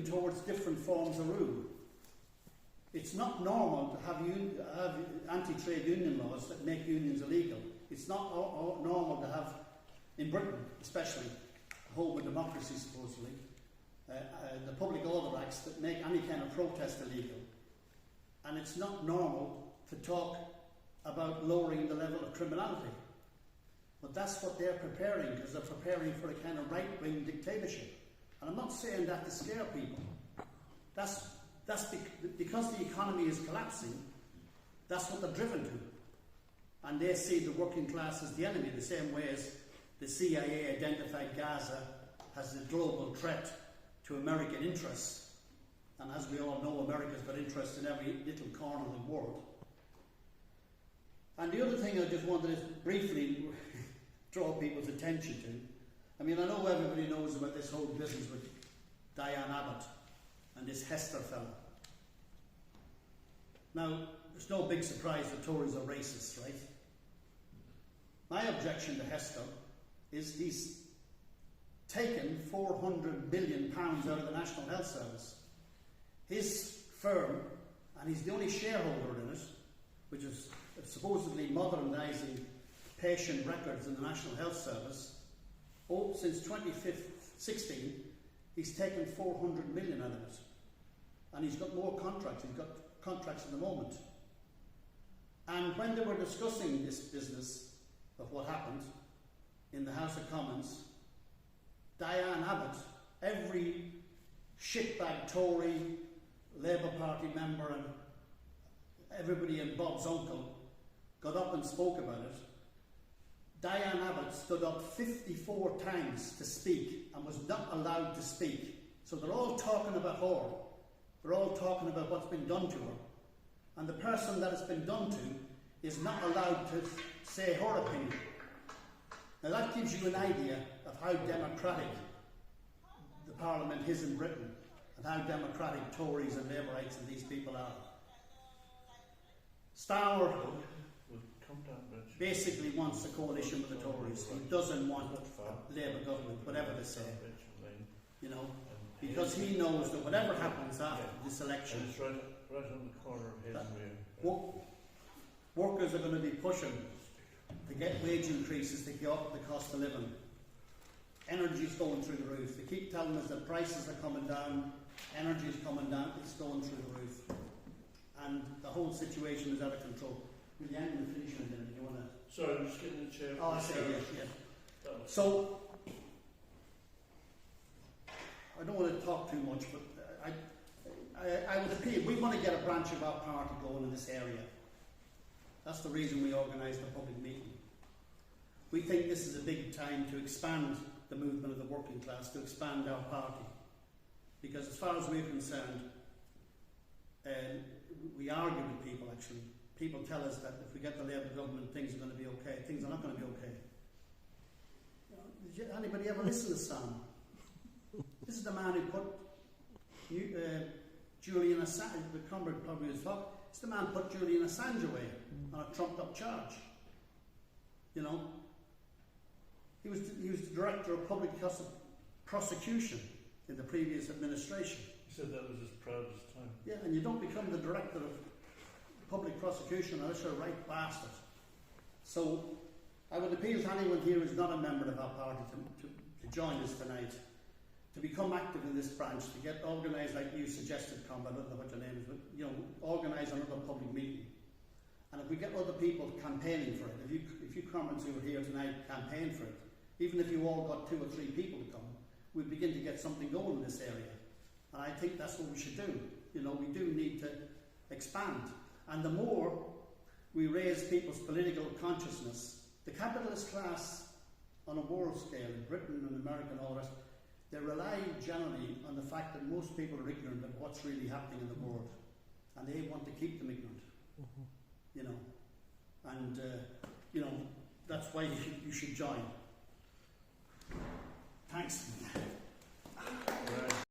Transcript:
towards different forms of rule. It's not normal to have anti-trade union laws that make unions illegal. It's not normal to have, in Britain especially, home of democracy supposedly, the Public Order Acts that make any kind of protest illegal. And it's not normal to talk about lowering the level of criminality. But that's what they're preparing, because they're preparing for a kind of right-wing dictatorship. And I'm not saying that to scare people. That's because the economy is collapsing, that's what they're driven to. And they see the working class as the enemy, the same way as the CIA identified Gaza as the global threat to American interests. And as we all know, America's got interest in every little corner of the world. And the other thing I just wanted to briefly draw people's attention to, I mean, I know everybody knows about this whole business with Diane Abbott and this Hester fellow. Now, there's no big surprise the Tories are racist, right? My objection to Hester is he's taken £400 million out of the National Health Service. His firm, and he's the only shareholder in it, which is supposedly modernising patient records in the National Health Service, since 2016, he's taken 400 million out of it. And he's got more contracts. He's got contracts at the moment. And when they were discussing this business of what happened in the House of Commons, Diane Abbott, every shitbag Tory, Labour Party member and everybody and Bob's uncle got up and spoke about it. Diane Abbott stood up 54 times to speak and was not allowed to speak. So they're all talking about her. They're all talking about what's been done to her. And the person that it's been done to is not allowed to say her opinion. Now that gives you an idea of how democratic the Parliament is in Britain and how democratic Tories and Labourites and these people are. Starmer basically wants a coalition with the Tories. He doesn't want a Labour government, whatever they say. You know, because he knows that whatever happens after this election, it's right on the corner of his way. Workers are going to be pushing to get wage increases to get up the cost of living. Energy's going through the roof. They keep telling us that prices are coming down, energy's coming down, it's going through the roof. And the whole situation is out of control. Will you end and finish on it? You want to? Sorry, I'm just getting the chair. Oh, I see, yeah. So, I don't want to talk too much, but I would appeal. We want to get a branch of our party going in this area. That's the reason we organised the public meeting. We think this is a big time to expand the movement of the working class, to expand our party. Because as far as we're concerned, we argue with people actually. People tell us that if we get the Labour government, things are going to be okay. Things are not going to be okay. Did anybody ever listen to Sam? This is the man who put Julian Assange, the comrade probably was talking, it's the man who put Julian Assange away on a trumped up charge. You know? He was the director of public prosecution in the previous administration. He said that was his proudest time. Yeah, and you don't become the director of public prosecution unless you're a right bastard. So I would appeal to anyone here who's not a member of our party to join us tonight, to become active in this branch, to get organised like you suggested, Kombizz, I don't know what your name is, but you know, organise another public meeting. And if we get other people campaigning for it, if you comments who are here tonight campaign for it, even if you all got 2 or 3 people to come, we'd begin to get something going in this area. And I think that's what we should do. You know, we do need to expand. And the more we raise people's political consciousness, the capitalist class on a world scale, in Britain and America and all the rest, they rely generally on the fact that most people are ignorant of what's really happening in the world. And they want to keep them ignorant. You know. And, you know, that's why you should join. Thanks.